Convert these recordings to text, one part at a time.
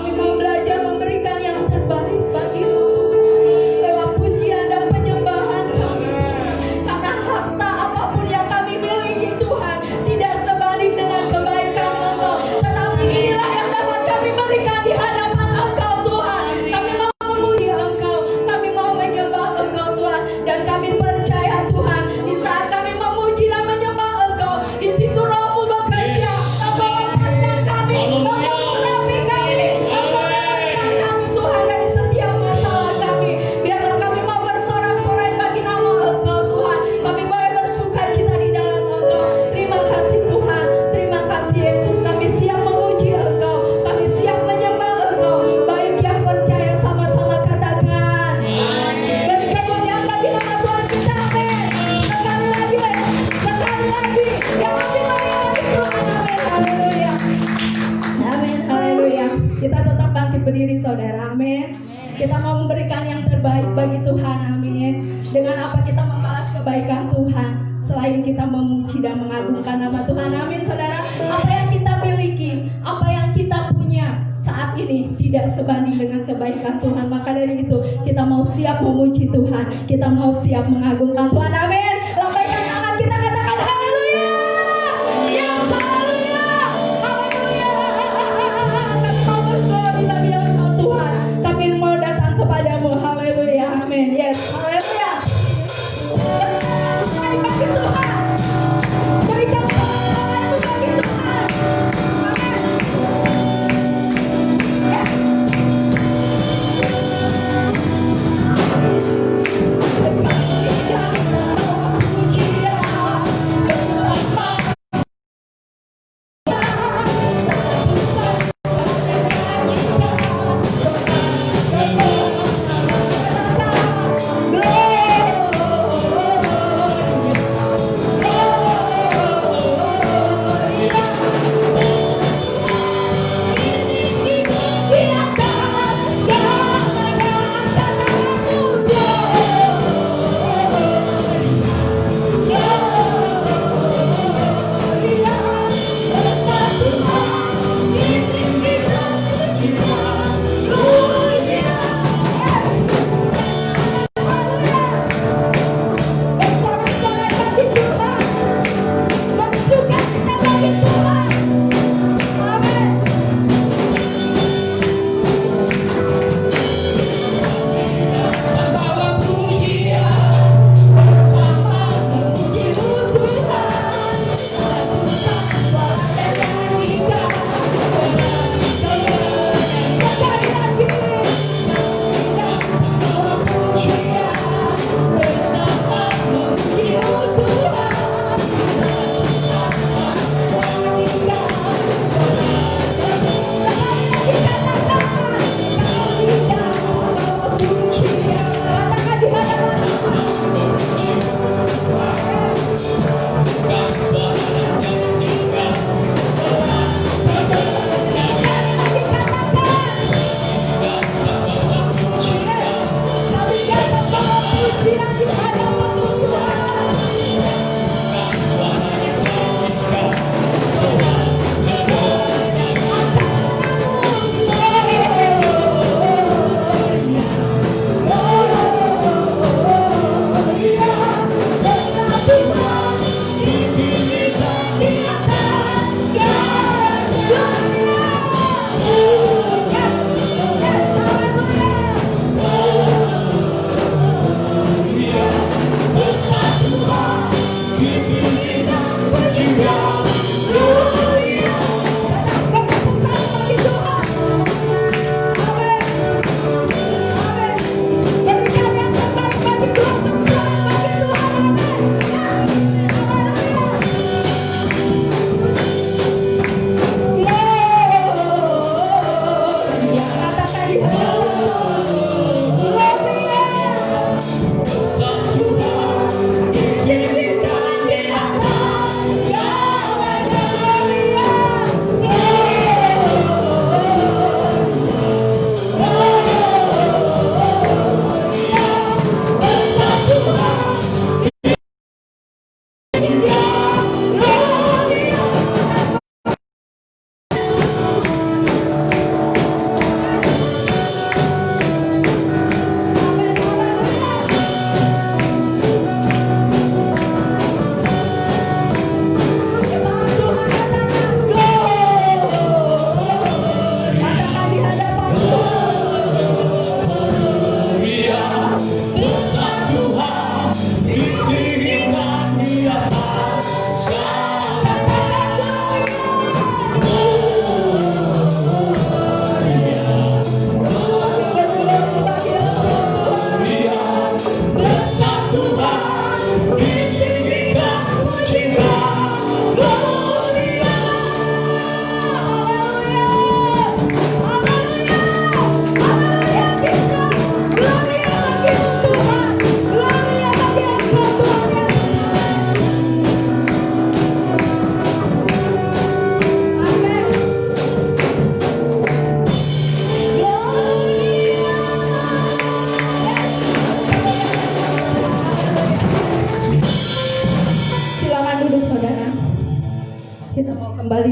Kami mau belajar memberikan yang terbaik bagi-Mu lewat pujian dan penyembahan kami. Karena harta apapun yang kami miliki Tuhan tidak sebanding dengan kebaikan Engkau. Tetapi inilah yang dapat kami berikan di hadapan Engkau Tuhan. Kami mau memuji Engkau, kami mau menyembah Engkau Tuhan. Dan kami percaya Tuhan, di saat kami memuji dan menyembah Engkau, di situ Roh-Mu bekerja. Engkau lepaskan kami, Engkau merapi kami, Engkau bebaskan kami Tuhan dari setiap masalah kami. Biarlah kami mau bersorak-sorai bagi nama Engkau Tuhan. Kami boleh bersuka cita di dalam Engkau. Terima kasih Tuhan, terima kasih Yesus. Kami siap memuji Engkau, kami siap menyembah Engkau. Baik yang percaya sama-sama katakan beri kemuliaan bagi nama Tuhan kita. Amin. Sekali lagi yang masih melayani Tuhan. Amin. Haleluya. Amin. Haleluya. Kita tetap bangkit berdiri saudara. Amin. Kita mau memberikan yang terbaik bagi Tuhan. Amin. Dengan apa kita membalas kebaikan Tuhan selain kita memuji dan mengagungkan nama Tuhan. Amin saudara. Apa yang kita miliki, apa yang kita punya saat ini tidak sebanding dengan kebaikan Tuhan. Maka dari itu kita mau siap memuji Tuhan, kita mau siap mengagungkan Tuhan. Amin. Lambaikan tangan kita, katakan haleluya. Ya haleluya. Haleluya. Kami mau berdoa bagi Engkau Tuhan. Kami mau datang kepadamu. Haleluya. Amin. Yes. Haleluya. Sekali bagi Tuhan. Berikan Tuhan bagi Tuhan. Amin. Yes.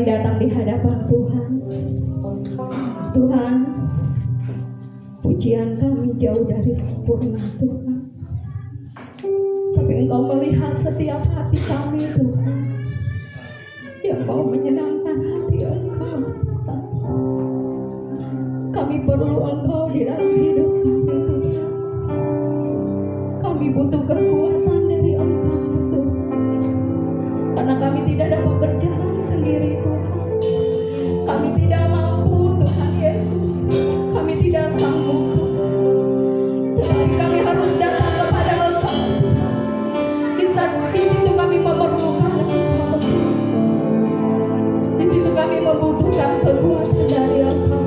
kami datang di hadapan Tuhan. Tuhan, pujian kami jauh dari sempurna Tuhan. Tapi Engkau melihat setiap hati kami Tuhan, yang mau menyenangkan hati Engkau. Kami perlu Engkau di dalam hidup kami Tuhan. Kami butuh kekuatan dari Engkau Tuhan, karena kami tidak dapat berjalan sendiri Tuhan. Kami tidak mampu Tuhan Yesus, kami tidak sanggup. Tetapi kami harus datang kepada Engkau. Di situ kami memerlukan Engkau. Di situ kami membutuhkan kekuatan dari Engkau.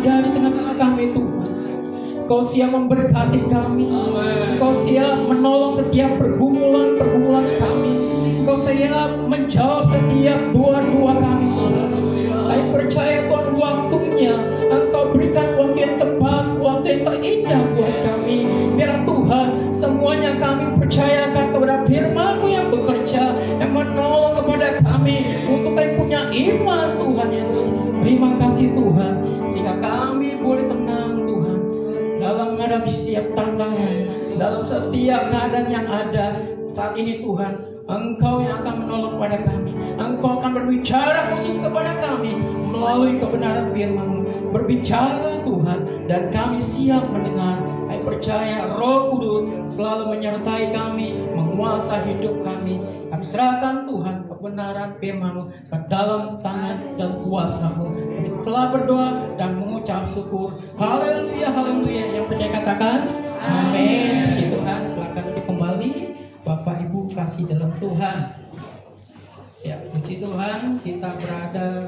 ada di tengah-tengah kami Tuhan. Kau siap memberkati kami. Kau siap menolong setiap pergumulan kami. Kau siap menjawab setiap doa-doa kami Tuhan. Saya percaya Tuhan, waktunya Engkau berikan waktu yang tepat, waktu yang terindah buat kami. Biar Tuhan, semuanya kami percayakan kepada firman-Mu yang bekerja, yang menolong kepada kami untuk kami punya iman Tuhan Yesus. Terima kasih Tuhan, sehingga kami boleh tenang Tuhan dalam menghadapi setiap tantangan, dalam setiap keadaan yang ada saat ini Tuhan. Engkau yang akan menolong pada kami. Engkau akan berbicara khusus kepada kami melalui kebenaran firman-Mu. Berbicara Tuhan, dan kami siap mendengar. Saya percaya Roh Kudus selalu menyertai kami, menguasai hidup kami. Kami serahkan Tuhan kebenaran firman-Mu ke dalam tangan dan kuasa-Mu. Kami telah berdoa dan mengucap syukur. Haleluya, haleluya. Yang percaya katakan amin. Puji Tuhan, silakan kita kembali. Bapak Ibu kasih dalam Tuhan. Ya, puji Tuhan, kita berada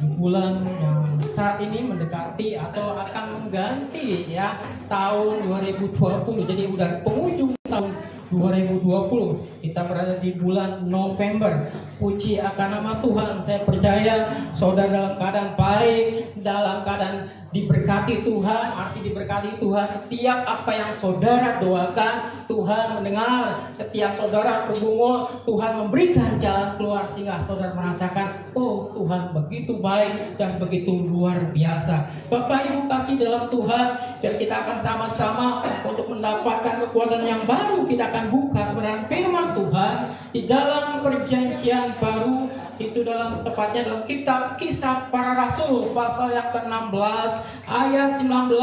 di bulan yang saat ini mendekati atau akan mengganti ya tahun 2020. Jadi udah penghujung tahun 2020. Kita berada di bulan November. Puji akan nama Tuhan. Saya percaya saudara dalam keadaan baik, dalam keadaan diberkati Tuhan. Arti diberkati Tuhan, setiap apa yang saudara doakan Tuhan mendengar. Setiap saudara bergumul, Tuhan memberikan jalan keluar, sehingga saudara merasakan, oh Tuhan begitu baik dan begitu luar biasa. Bapak Ibu kasih dalam Tuhan, dan kita akan sama-sama untuk mendapatkan kekuatan yang baru. Kita akan buka kebenaran firman Tuhan di dalam perjanjian baru, itu dalam tepatnya dalam kitab Kisah Para Rasul pasal yang ke-16 ayat 19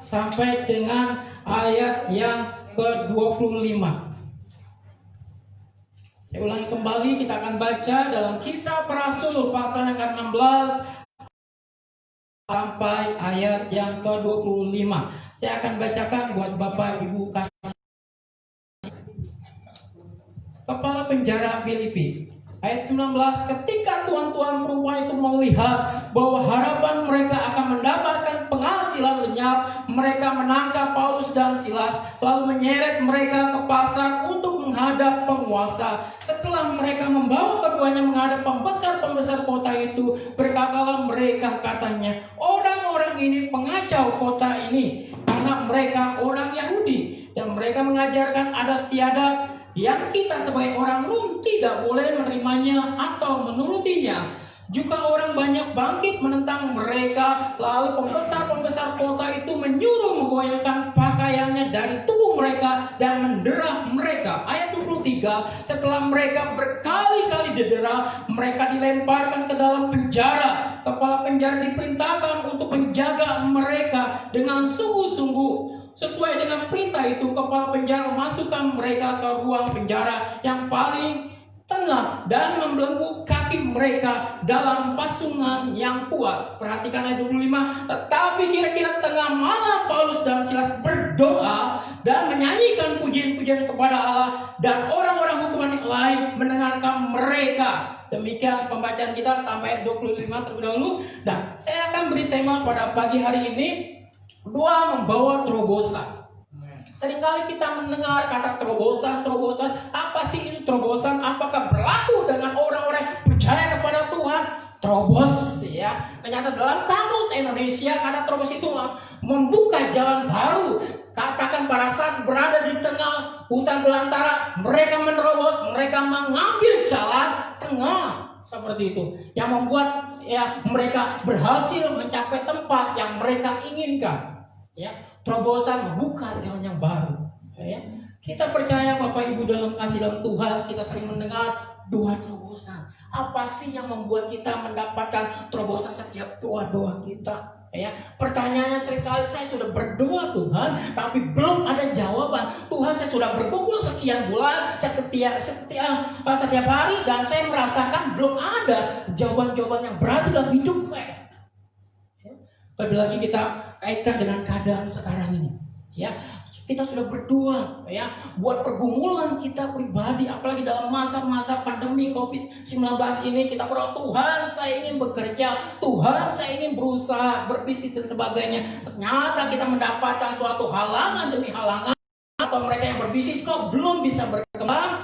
sampai dengan ayat yang ke-25. Saya ulangi kembali, kita akan baca dalam Kisah Para Rasul pasal yang ke-16 sampai ayat yang ke-25. Saya akan bacakan buat Bapak Ibu kasih. Kepala penjara Filipi, ayat 19, ketika tuan-tuan perempuan itu melihat bahwa harapan mereka akan mendapatkan penghasilan lenyap, mereka menangkap Paulus dan Silas, lalu menyeret mereka ke pasar untuk menghadap penguasa. Setelah mereka membawa keduanya menghadap pembesar-pembesar kota itu, berkatalah mereka, katanya, orang-orang ini pengacau kota ini, karena mereka orang Yahudi, dan mereka mengajarkan adat istiadat yang kita sebagai orang Rum tidak boleh menerimanya atau menurutinya. Juga orang banyak bangkit menentang mereka. Lalu pembesar-pembesar kota itu menyuruh menggoyahkan pakaiannya dari tubuh mereka dan mendera mereka. Ayat 23, setelah mereka berkali-kali didera, mereka dilemparkan ke dalam penjara. Kepala penjara diperintahkan untuk menjaga mereka dengan sungguh-sungguh. Sesuai dengan perintah itu, kepala penjara memasukkan mereka ke ruang penjara yang paling tengah dan membelenggu kaki mereka dalam pasungan yang kuat. Perhatikan ayat 25. Tetapi kira-kira tengah malam Paulus dan Silas berdoa dan menyanyikan pujian-pujian kepada Allah, dan orang-orang hukuman yang lain mendengarkan mereka. Demikian pembacaan kita sampai ayat 25 terlebih dahulu. Dan saya akan beri tema pada pagi hari ini, doa membawa terobosan. Seringkali kita mendengar kata terobosan. Apa sih itu terobosan? Apakah berlaku dengan orang-orang yang percaya kepada Tuhan? Terobos, ya. Ternyata dalam kamus Indonesia, kata terobos itu membuka jalan baru. Katakan pada saat berada di tengah hutan belantara, mereka menerobos, mereka mengambil jalan tengah. Seperti itu, yang membuat ya mereka berhasil mencapai tempat yang mereka inginkan. Ya, terobosan membuka jalan yang baru. Ya, kita percaya Bapak Ibu dalam kasih dalam Tuhan, kita sering mendengar doa terobosan. Apa sih yang membuat kita mendapatkan terobosan setiap doa-doa kita? Ya, pertanyaannya seringkali, saya sudah berdoa Tuhan, tapi belum ada jawaban. Tuhan, saya sudah berkumpul sekian bulan, setiap hari, dan saya merasakan belum ada jawaban-jawaban yang berarti dalam hidup saya. Terlebih lagi kita kaitkan dengan keadaan sekarang ini. Ya, kita sudah berdoa ya buat pergumulan kita pribadi, apalagi dalam masa-masa pandemi COVID-19 ini. Kita berdoa, Tuhan saya ingin bekerja, Tuhan saya ingin berusaha, berbisnis dan sebagainya. Ternyata kita mendapatkan suatu halangan demi halangan, atau mereka yang berbisnis kok belum bisa berkembang,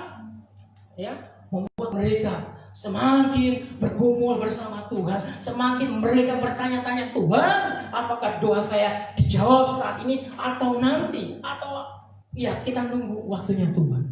ya, membuat mereka semakin bergumul bersama Tuhan, semakin mereka bertanya-tanya, Tuhan, apakah doa saya dijawab saat ini atau nanti, atau ya kita nunggu waktunya Tuhan.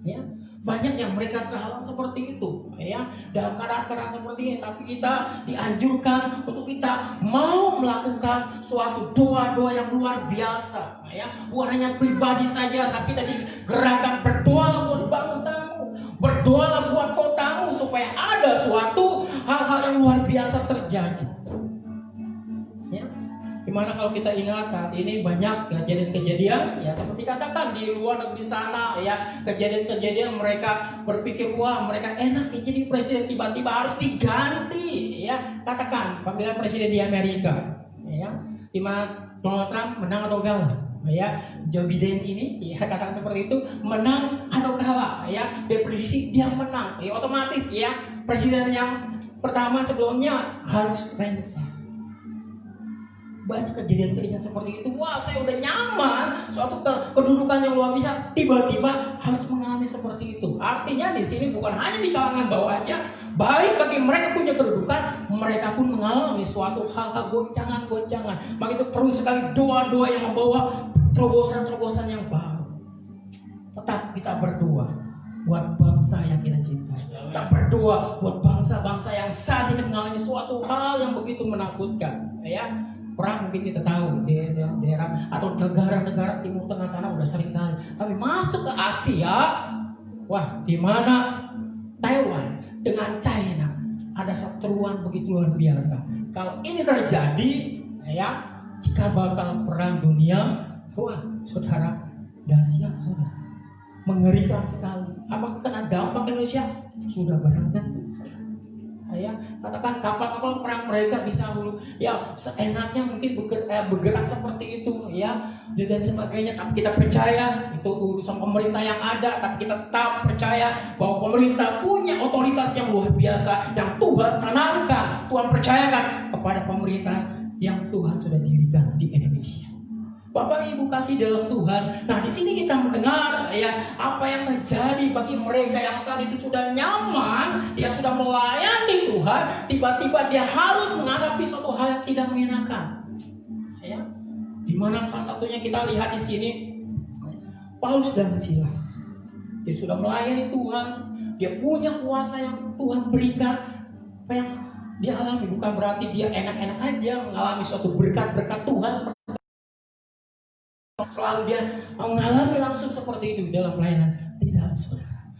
Ya, banyak yang mereka terhalang seperti itu, ya, dalam keadaan seperti ini. Tapi kita dianjurkan untuk kita mau melakukan suatu doa-doa yang luar biasa, ya, bukan hanya pribadi saja, tapi tadi gerakan berdoa buat bangsamu, berdoa buat kotamu, supaya ada suatu hal-hal yang luar biasa terjadi. Ya, gimana kalau kita ingat saat ini banyak kejadian-kejadian, ya, seperti katakan di luar negeri sana, ya, kejadian-kejadian mereka berpikir, wah mereka enak ya jadi presiden, tiba-tiba harus diganti, ya, katakan pemilihan presiden di Amerika, ya, dimana Donald Trump menang atau kalah, ya, Joe Biden ini, ya, katakan seperti itu, menang atau kalah, ya, diprediksi dia menang, ya, otomatis, ya, presiden yang pertama sebelumnya harus resign. Banyak kejadian-kejadian seperti itu. Wah, saya udah nyaman, suatu kedudukan yang luar biasa, tiba-tiba harus mengalami seperti itu. Artinya di sini bukan hanya di kalangan bawah aja, baik bagi mereka punya kedudukan, mereka pun mengalami suatu hal-hal goncangan-goncangan. Maka itu perlu sekali doa-doa yang membawa terobosan-terobosan yang baru. Tetap kita berdoa buat bangsa yang kita cintai. Kita berdoa buat bangsa-bangsa yang saat ini mengalami suatu hal yang begitu menakutkan, ya. Perang mungkin kita tahu di daerah atau negara-negara Timur Tengah sana udah sering kali. Tapi masuk ke Asia, wah, di mana Taiwan dengan China ada seteruan begitu luar biasa. Kalau ini terjadi, ya, jika bakal perang dunia, wah, saudara, dahsyat, saudara, mengerikan sekali. Apakah kena dampak Indonesia? Sudah barang tentu. Ya, katakan kapal-kapal perang mereka bisa ya seenaknya mungkin bergerak seperti itu, ya, dan sebagainya. Tapi kita percaya itu urusan pemerintah yang ada, tapi kita tetap percaya bahwa pemerintah punya otoritas yang luar biasa yang Tuhan tanamkan, Tuhan percayakan kepada pemerintah yang Tuhan sudah dirikan di Indonesia. Bapak Ibu kasih dalam Tuhan. Nah, di sini kita mendengar, ya, apa yang terjadi bagi mereka yang saat itu sudah nyaman, dia sudah melayani Tuhan, tiba-tiba dia harus menghadapi suatu hal yang tidak mengenakan. Ya, di mana salah satunya kita lihat di sini Paulus dan Silas. Dia sudah melayani Tuhan, dia punya kuasa yang Tuhan berikan. Apa yang dia alami bukan berarti dia enak-enak aja mengalami suatu berkat-berkat Tuhan. Selalu dia mengalami langsung seperti itu dalam pelayanan. Tidak, saudara.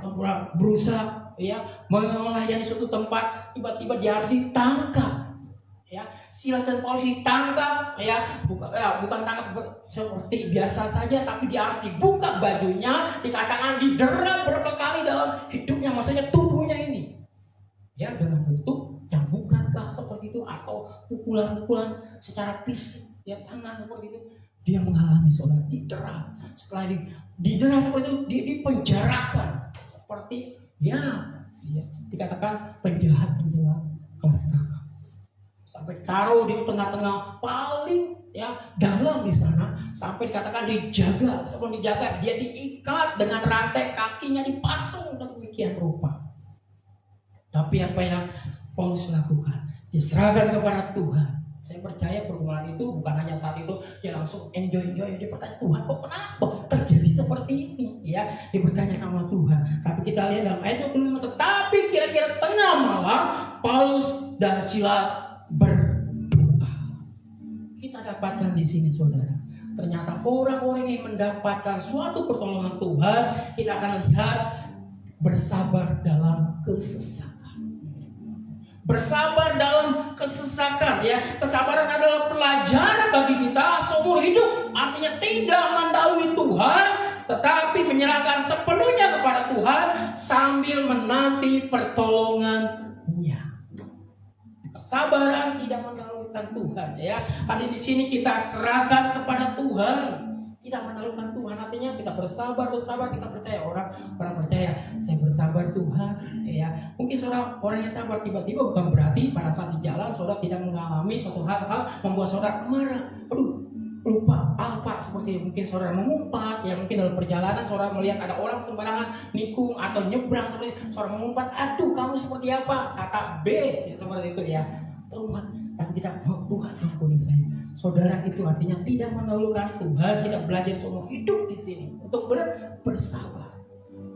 Para berusaha, ya, melayani suatu tempat, tiba-tiba dia harus ditangkap. Ya, Silas dan Paulus ditangkap, ya, bukan tangkap seperti biasa saja, tapi dia harus dibuka bajunya, dikatakan didera berapa kali dalam hidupnya, maksudnya tubuhnya ini. Ya, dengan bentuk cambukankah seperti itu atau pukulan-pukulan secara fisik. Ya, tangan seperti itu, dia mengalami, saudara, didera. Setelah didera seperti itu, dia dipenjarakan seperti, ya, dikatakan penjahat-penjahat kelas kakap, sampai taruh di tengah-tengah paling, ya, dalam di sana, sampai dikatakan dijaga. Sebelum dijaga, dia diikat dengan rantai, kakinya dipasung dan demikian rupa. Tapi apa yang Paulus lakukan, diserahkan kepada Tuhan. Saya percaya pergumulan itu bukan hanya saat itu dia langsung enjoy. Dia bertanya, Tuhan, kok kenapa terjadi seperti ini? Ya, dia bertanya sama Tuhan. Tapi kita lihat dalam ayat 25, tetapi kira-kira tengah malam Paulus dan Silas berdoa. Kita dapatkan di sini, saudara. Ternyata orang-orang yang mendapatkan suatu pertolongan Tuhan, kita akan lihat bersabar dalam kesesakan. Bersabar dalam kesesakan, ya. Kesabaran adalah pelajaran bagi kita seumur hidup. Artinya tidak mendahului Tuhan, tetapi menyerahkan sepenuhnya kepada Tuhan sambil menanti pertolongannya. Kesabaran tidak mendahului menaklukkan Tuhan ya. Ada di sini kita serahkan kepada Tuhan. Tidak menaklukkan Tuhan artinya kita bersabar, kita percaya. Orang percaya saya bersabar Tuhan ya. Mungkin saudara orang yang sabar tiba-tiba bukan berarti pada saat di jalan saudara tidak mengalami suatu hal-hal membuat saudara marah. Aduh, lupa apa seperti mungkin saudara mengumpat ya, mungkin dalam perjalanan saudara melihat ada orang sembarangan nikung atau nyebrang, saudara mengumpat, aduh kamu seperti apa, kata B ya, seperti itu ya. Tapi kita Tuhan ampuni saya. Saudara itu artinya tidak menaklukkan Tuhan. Kita belajar semua hidup di sini untuk bersabar.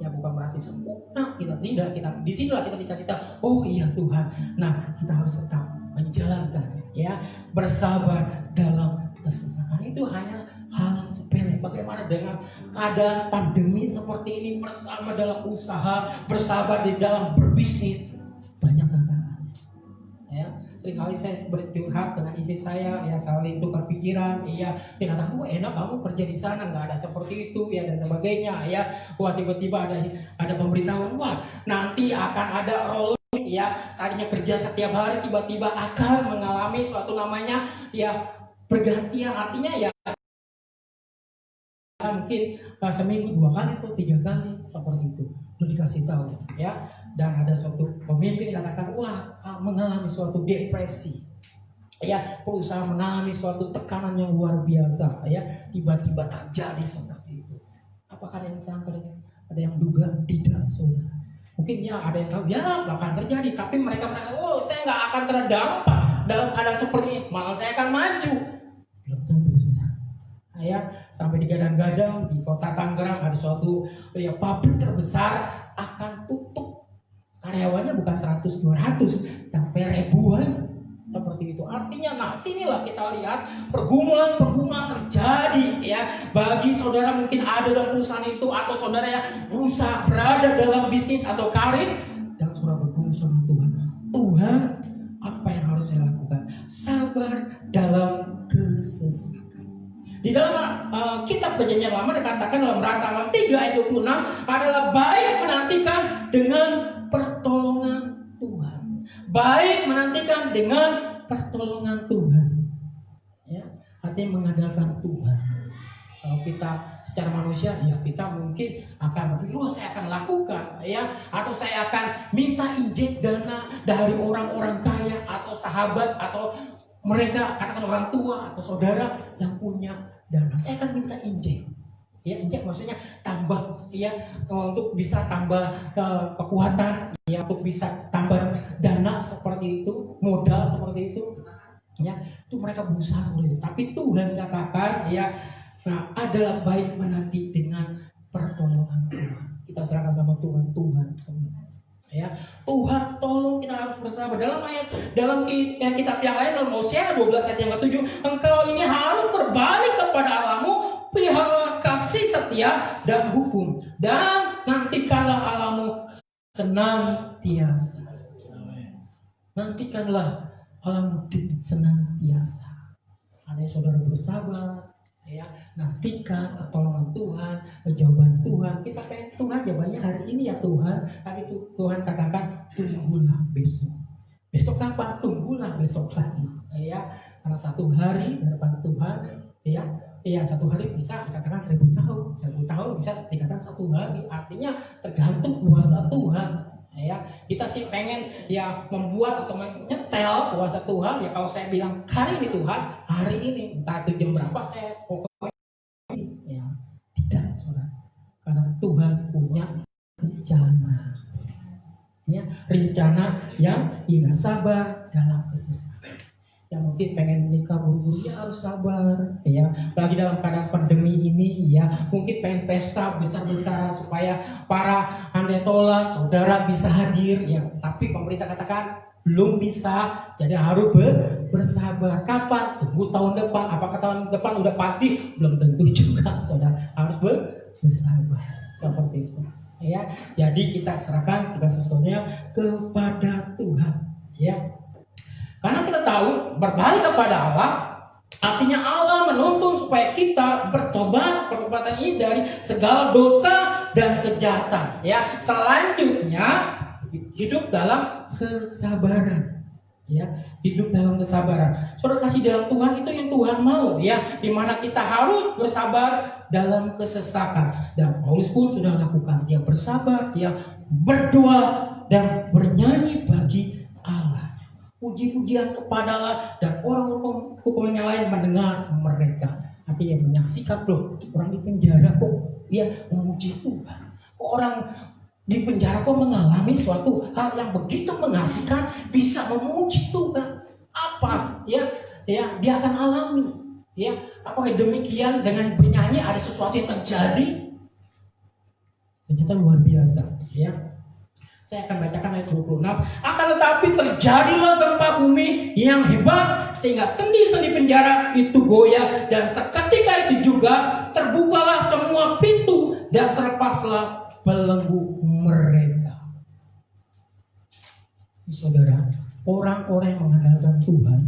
Ya bukan berarti sempurna, kita tidak. Kita di sinilah kita dikasih tahu. Oh iya Tuhan. Nah kita harus tetap menjalankan ya, bersabar dalam kesesakan. Itu hanya hal yang sepele. Bagaimana dengan keadaan pandemi seperti ini, bersabar dalam usaha, bersabar di dalam berbisnis. Banyak tantangan ya. Seringkali saya bercurhat dengan istri saya, ya saling tukar pikiran, iya, dia kata, enak kamu kerja di sana, nggak ada seperti itu, ya dan sebagainya, ya. Wah tiba-tiba ada pemberitahuan, wah nanti akan ada rolling, ya, tadinya kerja setiap hari, tiba-tiba akan mengalami suatu namanya, ya pergantian, artinya ya mungkin seminggu 2 kali atau 3 kali seperti itu, udah dikasih tahu, ya. Dan ada suatu pemimpin yang katakan, wah mengalami suatu depresi, ya perusahaan mengalami suatu tekanan yang luar biasa, ya tiba-tiba terjadi seperti itu. Apakah ada yang sangka? Ada yang duga? Tidak, saudara. Mungkin ya ada yang tahu, ya akan terjadi, tapi mereka oh saya nggak akan terdampak dalam keadaan seperti ini, malah saya akan maju. Belum tentu, saudara. Ya sampai digadang-gadang di kota Tangerang ada suatu ya pabrik terbesar akan tutup. Karyawannya bukan 100-200, sampai ribuan seperti itu. Artinya, nah sinilah kita lihat pergumulan terjadi ya bagi saudara mungkin ada dalam perusahaan itu atau saudara yang berusaha berada dalam bisnis atau karir dan saudara bergumul sama Tuhan. Tuhan, apa yang harus saya lakukan? Sabar dalam kesesakan. Di dalam kitab Perjanjian Lama dikatakan dalam Ratakan 3 ayat 26 adalah baik menantikan dengan pertolongan Tuhan. Baik menantikan dengan pertolongan Tuhan. Ya, artinya mengandalkan Tuhan. Kalau kita secara manusia, ya kita mungkin akan berpikir, saya akan lakukan, ya, atau saya akan minta injek dana dari orang-orang kaya atau sahabat atau mereka katakan orang tua atau saudara yang punya dana. Saya akan minta injek. Ya, injek maksudnya tambah ya untuk bisa tambah kekuatan ya, untuk bisa tambah dana seperti itu, modal seperti itu ya, itu mereka berusaha seperti itu. Tapi Tuhan katakan ya, nah, adalah baik menanti dengan pertolongan Tuhan. Kita serahkan sama Tuhan ya. Tuhan tolong kita harus bersabar. Dalam kitab yang lain dalam Hosea 12 ayat yang ke-7, engkau ini harus berbalik kepada Allahmu, pelihara kasih setia dan hukum, dan nantikanlah Allahmu senantiasa. Nantikanlah Allahmu senantiasa. Ada saudara bersabar, ya, nantikan pertolongan Tuhan, jawaban Tuhan. Kita pengen Tuhan jawabannya hari ini ya Tuhan, tapi Tuhan katakan tunggulah besok. Besok kapan? Tunggulah besok lagi, ya. Karena satu hari di depan Tuhan, ya satu hari bisa dikatakan 1000 tahun, 1000 tahun bisa dikatakan satu hari. Artinya tergantung kuasa Tuhan. Ya, kita sih pengen ya membuat atau menyetel kuasa Tuhan. Ya kalau saya bilang hari ini Tuhan, hari ini entah itu jam berapa saya pokoknya ya tidak, saudara. Karena Tuhan punya rencana. Ya, rencana yang indah, sabar dalam kesesakan. Yang mungkin pengen menikah buru-buru ya harus sabar ya, lagi dalam keadaan pandemi ini ya, mungkin pengen pesta besar-besaran supaya para handetola saudara bisa hadir ya, tapi pemerintah katakan belum bisa, jadi harus bersabar. Kapan? Tunggu tahun depan. Apakah tahun depan udah pasti? Belum tentu juga, saudara. Harus bersabar seperti itu ya. Jadi kita serahkan segala sesuatunya kepada Tuhan ya. Karena kita tahu berbalik kepada Allah artinya Allah menuntun supaya kita bertobat, pertobatan ini dari segala dosa dan kejahatan ya. Selanjutnya hidup dalam kesabaran ya, hidup dalam kesabaran. Saudara, kasih dalam Tuhan itu yang Tuhan mau, ya, di mana kita harus bersabar dalam kesesakan. Dan Paulus pun sudah lakukan, dia bersabar, dia berdoa dan bernyanyi bagi Allah. Puji-pujian kepada Allah, dan orang hukum yang lain mendengar mereka. Artinya menyaksikan, loh, orang di penjara kok dia memuji Tuhan. Kok orang di penjara kok mengalami suatu hal yang begitu mengasihkan, bisa memuji Tuhan. Apa ya dia akan alami, ya. Apakah demikian dengan bernyanyi ada sesuatu yang terjadi? Ternyata luar biasa, ya. Saya akan bacakan ayat 26. Akan tetapi terjadilah gempa bumi yang hebat, sehingga sendi-sendi penjara itu goyah, dan seketika itu juga terbukalah semua pintu dan terlepaslah belenggu mereka. Saudara, orang-orang yang mengandalkan Tuhan,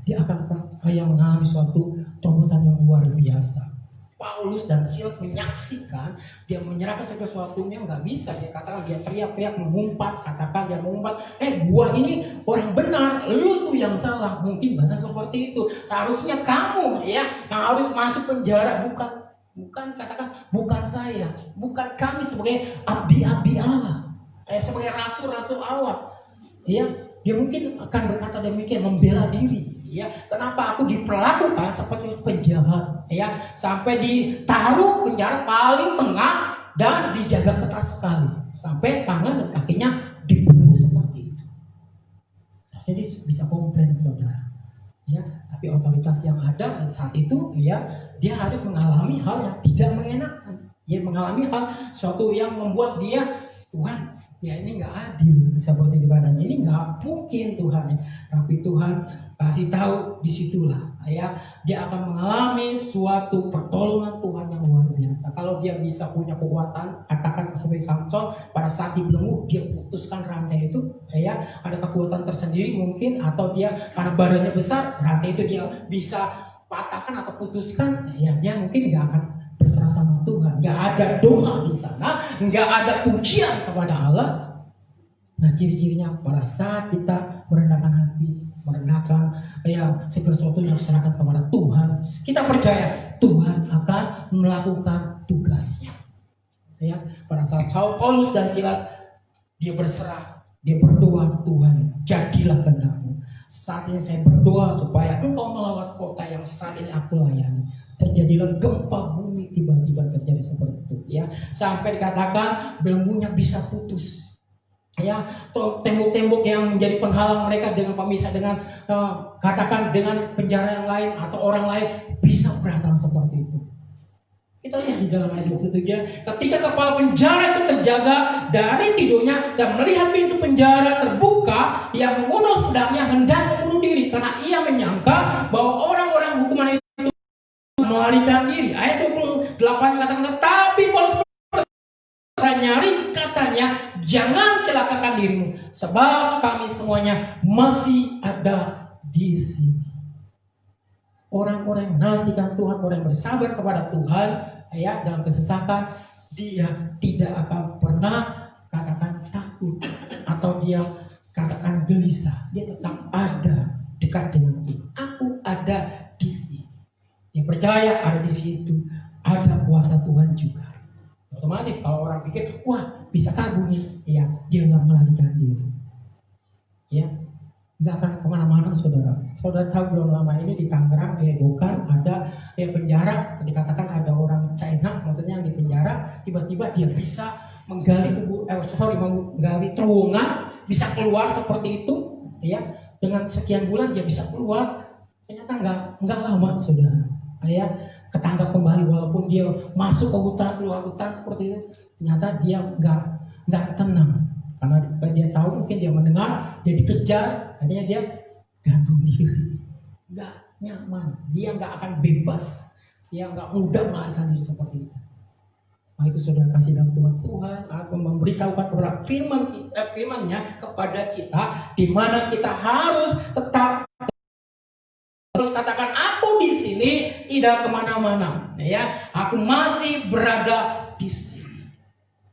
dia akan mengalami suatu terobosan yang luar biasa. Paulus dan Silas menyaksikan, dia menyerahkan segala sesuatunya, nggak bisa dia katakan, dia teriak-teriak, mengumpat, katakan dia mengumpat, gua ini orang benar, lu tuh yang salah. Mungkin bahasa seperti itu. Seharusnya kamu, ya, yang harus masuk penjara, bukan katakan, bukan saya, bukan kami sebagai abdi-abdi Allah, sebagai rasul-rasul Allah, ya. Dia mungkin akan berkata demikian, membela diri, ya. Kenapa aku diperlakukan seperti penjahat, ya, sampai ditaruh penjara paling tengah dan dijaga ketat sekali, sampai tangan dan kakinya dibelenggu seperti itu. Jadi bisa komplain, saudara, ya. Tapi otoritas yang ada saat itu, ya, dia harus mengalami hal yang tidak mengenakan, ya, mengalami hal suatu yang membuat dia, Tuhan, ya ini nggak adil seperti itu keadaannya, ini nggak mungkin Tuhan. Tapi Tuhan kasih tahu disitulah, ya, dia akan mengalami suatu pertolongan Tuhan yang luar biasa. Kalau dia bisa punya kekuatan, katakan seperti Samson, pada saat dibelenggu dia putuskan rantai itu, ya, ada kekuatan tersendiri mungkin, atau dia karena badannya besar, rantai itu dia bisa patahkan atau putuskan, ya, dia mungkin nggak akan berserah sama Tuhan, nggak ada doa di sana, nggak ada pujian kepada Allah. Nah, ciri-cirinya pada saat kita merendahkan hati, merendahkan, ya, segala sesuatu yang serahkan kepada Tuhan, kita percaya Tuhan akan melakukan tugasnya. Ya, pada saat Paulus dan Silas, dia berserah, dia berdoa, Tuhan, jadilah kehendak-Mu. Saat ini saya berdoa supaya Engkau melawat kota yang saat ini aku layani. Terjadilah gempa bumi, tiba-tiba terjadi seperti itu, ya, sampai dikatakan belenggunya bisa putus, ya, tembok-tembok yang menjadi penghalang mereka dengan pemisah dengan katakan dengan penjara yang lain atau orang lain bisa berantakan seperti itu. Kita lihat di dalam ayat 27, ketika kepala penjara itu terjaga dari tidurnya dan melihat pintu penjara terbuka, ia mengunus pedangnya hendak membunuh diri karena ia menyangka bahwa orang-orang hukuman itu melarikan diri. Ayat 28 katakan, tetapi Paulus nyari, katanya, jangan celakakan dirimu, sebab kami semuanya masih ada di sini. Orang-orang yang menantikan Tuhan, orang yang bersabar kepada Tuhan, ya, dalam kesesakan, dia tidak akan pernah katakan takut atau dia katakan gelisah. Dia tetap ada dekat dengan Tuhan. Aku ada di sini. Dia percaya ada di situ ada kuasa Tuhan juga. Otomatis kalau orang pikir, wah, bisa kabur nih, ya, dia nggak melarikan diri, ya, nggak akan kemana-mana, saudara. Saudara tahu belum lama ini di Tangerang, di Edokan ada penjara, dikatakan ada orang China, maksudnya yang di penjara, tiba-tiba dia bisa menggali menggali terowongan, bisa keluar seperti itu, ya, dengan sekian bulan dia bisa keluar. Ternyata nggak lama, saudara, ya, ketangkap kembali walaupun dia masuk ke hutan, keluar hutan seperti itu. Ternyata dia nggak tenang karena dia tahu, mungkin dia mendengar dia dikejar, akhirnya dia gantung diri, nggak nyaman, dia nggak akan bebas, dia nggak mudah melarikan diri seperti itu. Nah, itu saudara kasih dalam Tuhan akan memberitahukan kepada firman-Nya kepada kita, di mana kita harus tetap terus katakan, aku di sini tidak kemana-mana, ya, aku masih berada di sini.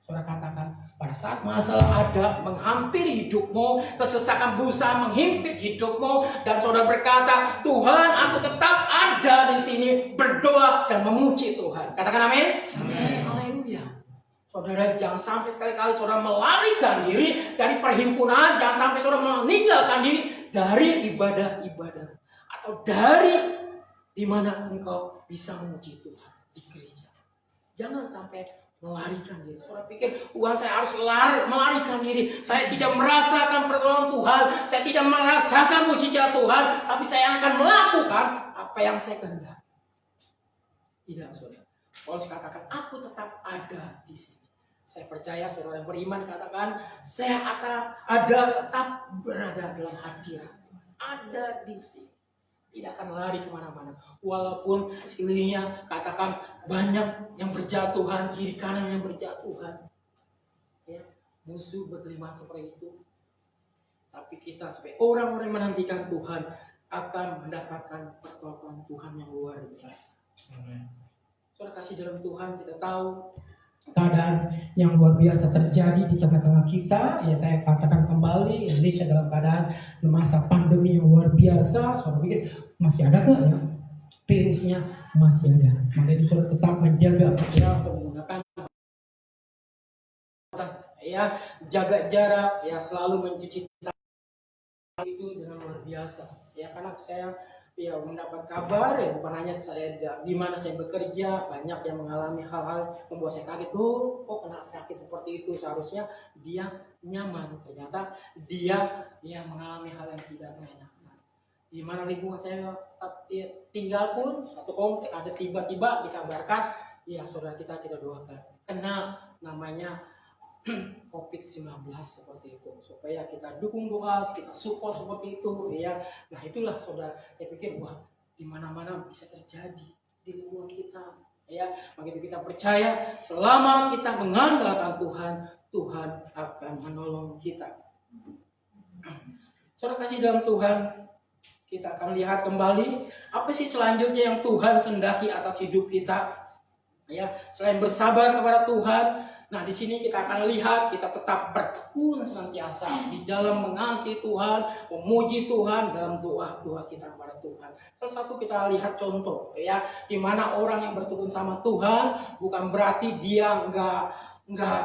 Saudara katakan, pada pada saat masalah ada menghampiri hidupmu, kesesakan berusaha menghimpit hidupmu, dan saudara berkata, Tuhan, aku tetap ada di sini, berdoa dan memuji Tuhan. Katakan amin. Amin. Haleluya. Saudara, jangan sampai sekali-kali saudara melarikan diri dari perhimpunan, jangan sampai saudara meninggalkan diri dari ibadah-ibadah, atau dari di mana engkau bisa memuji Tuhan di gereja. Jangan sampai melarikan diri. Saudara pikir, Tuhan, saya harus melarikan diri. Saya tidak merasakan pertolongan Tuhan, saya tidak merasakan mujizat Tuhan, tapi saya akan melakukan apa yang saya kehendaki. Tidak, saudara. Paulus katakan, aku tetap ada di sini. Saya percaya saudara yang beriman katakan, saya akan ada, tetap berada dalam hadirat. Ada di sini. Tidak akan lari kemana-mana. Walaupun sekelilingnya katakan banyak yang berjatuhan, kiri kanan yang berjatuhan. Ya, musuh berkelima seperti itu. Tapi kita sebagai orang-orang yang menantikan Tuhan akan mendapatkan pertolongan Tuhan yang luar biasa. Saudara kasih dalam Tuhan, kita tahu keadaan yang luar biasa terjadi di tengah-tengah kita. Ya, saya katakan kembali, Indonesia dalam keadaan masa pandemi yang luar biasa. Saudara pikir masih ada nggak ya? Virusnya masih ada. Maka itu saudara tetap menjaga ya, menggunakan ya, jaga jarak, ya, selalu mencuci tangan, itu dengan luar biasa. Ya, karena saya ya mendapat kabar, ya bukan hanya saya di mana saya bekerja, banyak yang mengalami hal-hal membuat saya kaget. Kok kena sakit seperti itu? Seharusnya dia nyaman, ternyata dia yang mengalami hal yang tidak menyenangkan. Di mana lingkungan saya tetap tinggal pun satu komplek ada tiba-tiba dikabarkan, ya saudara, kita doakan kena namanya COVID-19 seperti itu, supaya kita dukung doa, kita support seperti itu, ya. Nah itulah saudara, saya pikir wah, di mana-mana bisa terjadi di lingkungan kita, ya. Begitu kita percaya, selama kita mengandalkan Tuhan, Tuhan akan menolong kita. Saudara kasih dalam Tuhan, kita akan lihat kembali apa sih selanjutnya yang Tuhan kehendaki atas hidup kita, ya. Selain bersabar kepada Tuhan, nah di sini kita akan lihat kita tetap bertekun senantiasa di dalam mengasihi Tuhan, memuji Tuhan dalam doa-doa kita kepada Tuhan. Salah satu kita lihat contoh, ya, di mana orang yang bertekun sama Tuhan bukan berarti dia nggak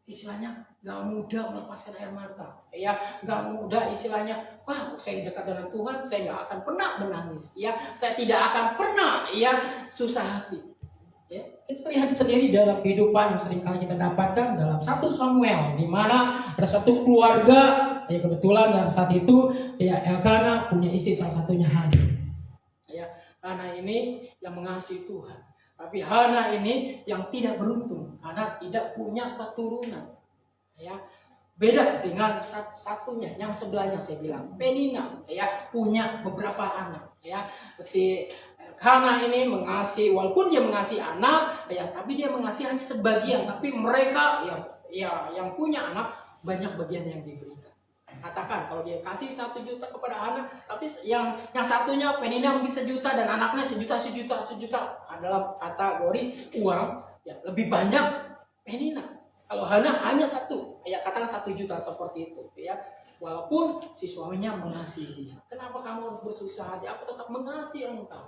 istilahnya nggak mudah melepaskan air mata, ya, nggak mudah istilahnya, wah saya dekat dengan Tuhan, saya nggak akan pernah menangis, ya, saya tidak akan pernah, ya, susah hati. Ya, kita lihat sendiri dalam kehidupan yang seringkali kita dapatkan dalam 1 Samuel, di mana ada satu keluarga, ya kebetulan dalam saat itu ya Elkana punya istri salah satunya Hana. Ya, Hana ini yang mengasihi Tuhan, tapi Hana ini yang tidak beruntung karena tidak punya keturunan. Ya, beda dengan satunya yang sebelahnya, saya bilang Penina, ya, punya beberapa anak, ya. Si Hana ini mengasihi, walaupun dia mengasihi anak, ya, tapi dia mengasihi hanya sebagian. Tapi mereka, ya, yang punya anak banyak bagian yang diberikan. Katakan kalau dia kasih 1 juta kepada anak, tapi yang satunya Penina mungkin 1 juta dan anaknya sejuta adalah kategori uang, ya, lebih banyak Penina. Kalau Hana hanya 1, ya katakan 1 juta seperti itu, ya. Walaupun si suaminya mengasihi dia. Kenapa kamu harus bersusah hati? Aku tetap mengasihi engkau.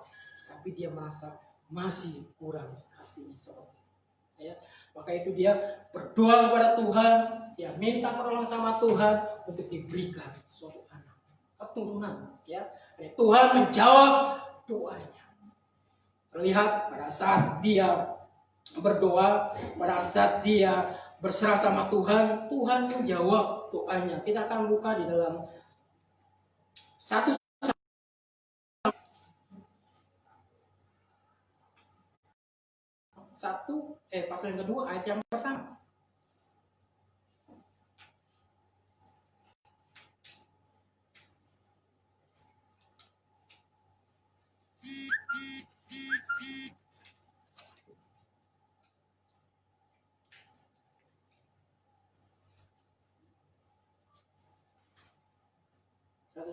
Tapi dia merasa masih kurang kasihnya seperti itu, ya. Maka itu dia berdoa kepada Tuhan, ya, minta pertolongan sama Tuhan untuk diberikan suatu anak, keturunan, ya. Dan Tuhan menjawab doanya. Terlihat pada saat dia berdoa, pada saat dia berserah sama Tuhan, Tuhan menjawab doanya. Kita akan buka di dalam 1 pasal yang kedua ayat yang pertama.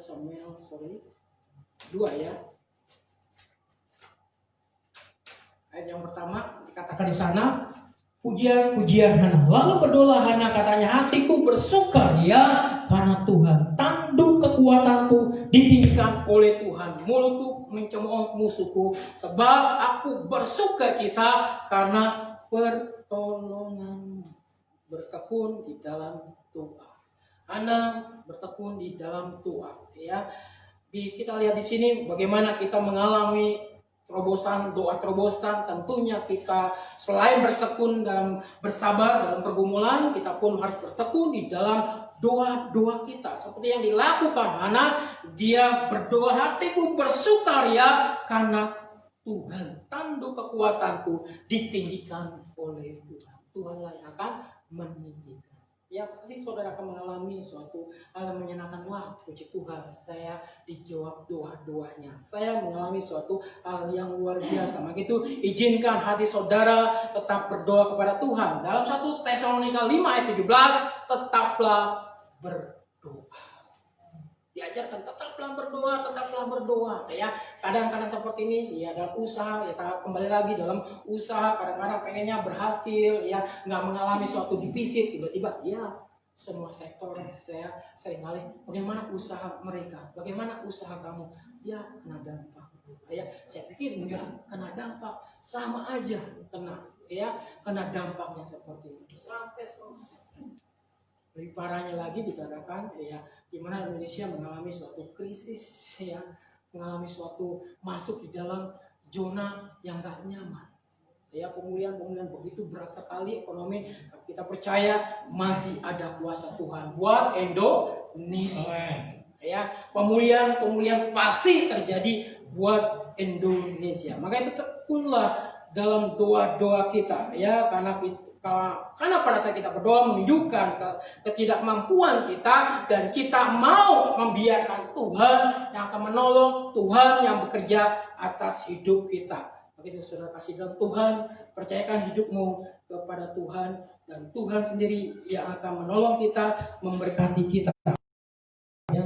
Samuel 2 ya. Ayat yang pertama dikatakan di sana, pujian Hana. Lalu berdoa Hana, katanya, hatiku bersukaria karena Tuhan. Tanduk kekuatanku ditinggikan oleh Tuhan. Mulutku mencemooh musuhku, sebab aku bersukacita karena pertolonganmu. Bertekun di dalam Tuhan. Hana bertekun di dalam Tuhan. Ya, kita lihat di sini bagaimana kita mengalami terobosan, doa terobosan. Tentunya kita selain bertekun dan bersabar dalam pergumulan, kita pun harus bertekun di dalam doa-doa kita. Seperti yang dilakukan Hana, dia berdoa, hatiku bersukaria karena Tuhan. Tanduk kekuatanku ditinggikan oleh Tuhan. Tuhanlah yang akan meninggikan. Ya, pasti saudara akan mengalami suatu hal yang menyenangkan. Wah, puji Tuhan, saya dijawab doa-doanya. Saya mengalami suatu hal yang luar biasa. Maka itu izinkan hati saudara tetap berdoa kepada Tuhan. Dalam 1 Tesalonika 5 ayat 17, tetaplah berdoa. Diajarkan tetaplah berdoa, ya. Kadang-kadang seperti ini, ya, dalam usaha, ya, kembali lagi dalam usaha, kadang-kadang pengennya berhasil, ya, nggak mengalami suatu defisit, tiba-tiba, ya, semua sektor saya seringkali, bagaimana usaha mereka, bagaimana usaha kamu, ya, kena dampak, ya, saya pikir enggak kena dampak, sama aja kena dampaknya seperti itu, sampai selesai. Lebih parahnya lagi dikatakan, ya, di mana Indonesia mengalami suatu krisis, ya, mengalami suatu masuk di dalam zona yang gak nyaman. Ya, pemulihan begitu berat sekali ekonomi. Kita percaya masih ada kuasa Tuhan buat Indonesia. Ya, pemulihan pasti terjadi buat Indonesia. Maka itu tekunlah dalam doa-doa kita, ya, karena pada saat kita berdoa menunjukkan ketidakmampuan kita, dan kita mau membiarkan Tuhan yang akan menolong, Tuhan yang bekerja atas hidup kita. Begitu saudara kasih dalam Tuhan, percayakan hidupmu kepada Tuhan, dan Tuhan sendiri yang akan menolong kita, memberkati kita. Ya,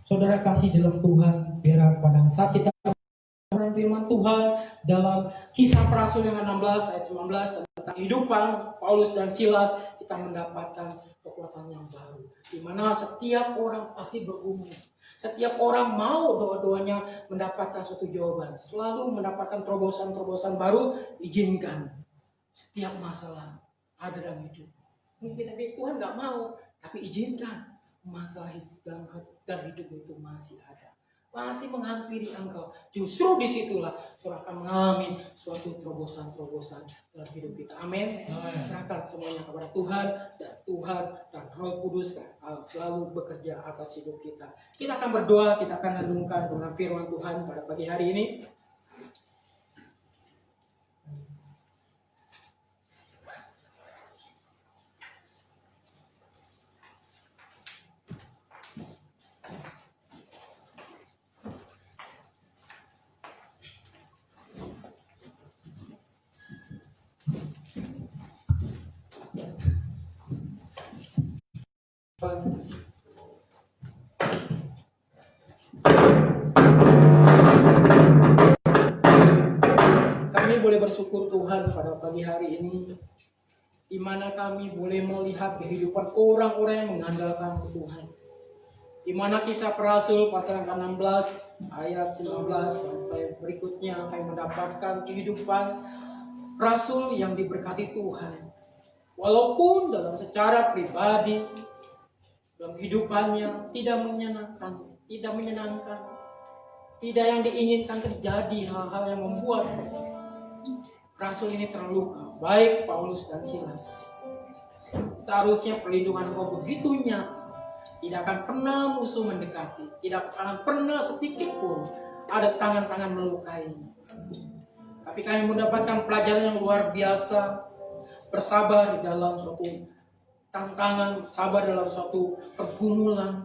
saudara kasih dalam Tuhan, biar pada saat kita firman Tuhan dalam Kisah Para Rasul yang 16 ayat 19 tentang kehidupan Paulus dan Silas, kita mendapatkan kekuatan yang baru, di mana setiap orang pasti bergumul, setiap orang mau doa-doanya mendapatkan suatu jawaban, selalu mendapatkan terobosan-terobosan baru. Izinkan setiap masalah ada dalam hidup. Mungkin tapi Tuhan nggak mau, tapi izinkan masalah dalam hidup itu masih ada, masih menghampiri engkau. Justru disitulah saudara akan mengalami suatu terobosan-terobosan dalam hidup kita. Amin. Serahkan semuanya kepada Tuhan, dan Roh Kudus selalu bekerja atas hidup kita. Kita akan berdoa, kita akan renungkan dengan firman Tuhan pada pagi hari ini. Kami boleh bersyukur Tuhan pada pagi hari ini, di mana kami boleh melihat kehidupan orang-orang yang mengandalkan Tuhan. Di mana Kisah Para Rasul pasal 16 ayat 19 sampai berikutnya, kami mendapatkan kehidupan rasul yang diberkati Tuhan. Walaupun dalam secara pribadi, dalam kehidupannya tidak menyenangkan, tidak yang diinginkan terjadi, hal-hal yang membuat rasul ini terluka, baik Paulus dan Silas. Seharusnya perlindungan Engkau begitu nyata, tidak akan pernah musuh mendekati, tidak akan pernah sedikit pun ada tangan-tangan melukai. Tapi kami mendapatkan pelajaran yang luar biasa, bersabar di dalam suatu tantangan, sabar dalam suatu pergumulan.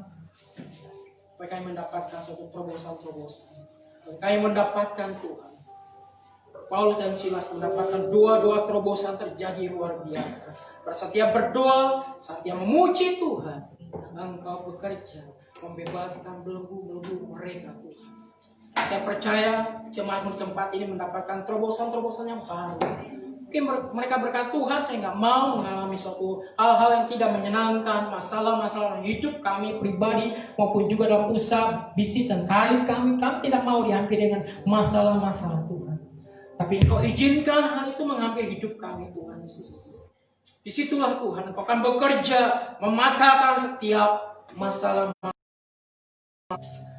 Supaya kami mendapatkan suatu terobosan-terobosan, dan kami mendapatkan Tuhan. Paulus dan Silas mendapatkan doa-doa terobosan terjadi luar biasa. Setiap berdoa, setiap memuji Tuhan, Engkau bekerja membebaskan belenggu-belenggu mereka, Tuhan. Saya percaya jemaat di tempat ini mendapatkan terobosan-terobosan yang baru. Mungkin mereka berkata, Tuhan saya nggak mau mengalami suatu hal-hal yang tidak menyenangkan, masalah-masalah hidup kami pribadi maupun juga dalam usaha, bisnis dan karir kami. Kami tidak mau dihampiri dengan masalah-masalah Tuhan. Tapi Engkau izinkan hal itu mengambil hidup kami Tuhan Yesus. Disitulah Tuhan Engkau akan bekerja mematahkan setiap masalah.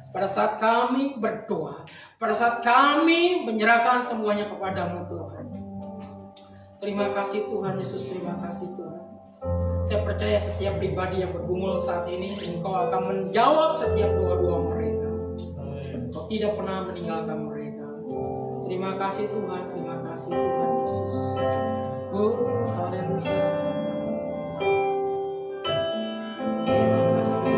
Pada saat kami berdoa, pada saat kami menyerahkan semuanya kepadamu Tuhan. Terima kasih Tuhan Yesus, terima kasih Tuhan. Saya percaya setiap pribadi yang bergumul saat ini, Engkau akan menjawab setiap doa-doa mereka. Engkau tidak pernah meninggalkan mereka. Terima kasih Tuhan, terima kasih Tuhan Yesus. Oh, haleluya. Terima kasih.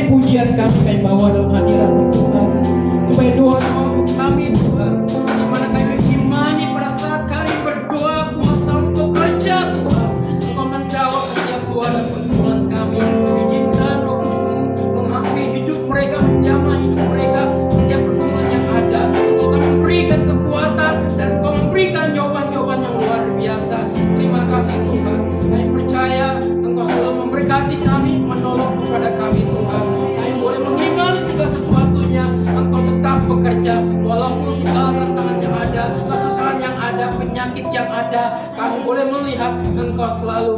Pujian kami bawa dalam hadirat Tuhan, supaya doa kami Tuhan, di mana kami mengimani pada saat kami berdoa kuasa Engkau kerja Tuhan, Engkau menjawab setiap doa dan permohonan kami. Izinkan Roh-Mu menghampiri hidup mereka, menjamah hidup mereka, setiap pergumulan yang ada. Engkau akan memberikan kekuatan dan Engkau memberikan jawaban-jawaban yang luar biasa. Terima kasih Tuhan. Kami percaya Engkau selalu memberkati kami, menolong kepada kami Tuhan. Boleh mengimani segala sesuatunya, Engkau tetap bekerja walaupun segala tantangan yang ada, kesusahan yang ada, penyakit yang ada. Kami boleh melihat Engkau selalu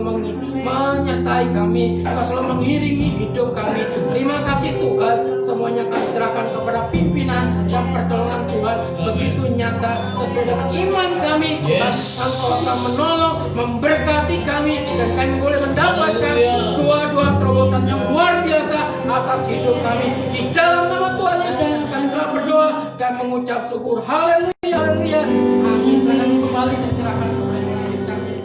menyertai kami, Engkau selalu mengiringi hidup kami. Terima kasih Tuhan, semuanya kami serahkan kepada pimpinan dan pertolongan Tuhan begitu nyata sesuai dengan iman kami. Tuhan, Engkau akan menolong, memberkati kami, dan kami boleh mendapatkan doa-doa terobosan yang luar biasa atas hidup kami. Di dalam nama Tuhan Yesus kami telah berdoa dan mengucap syukur. Haleluya, haleluya. Amin. Silakan kembali dan serahkan kepada kami.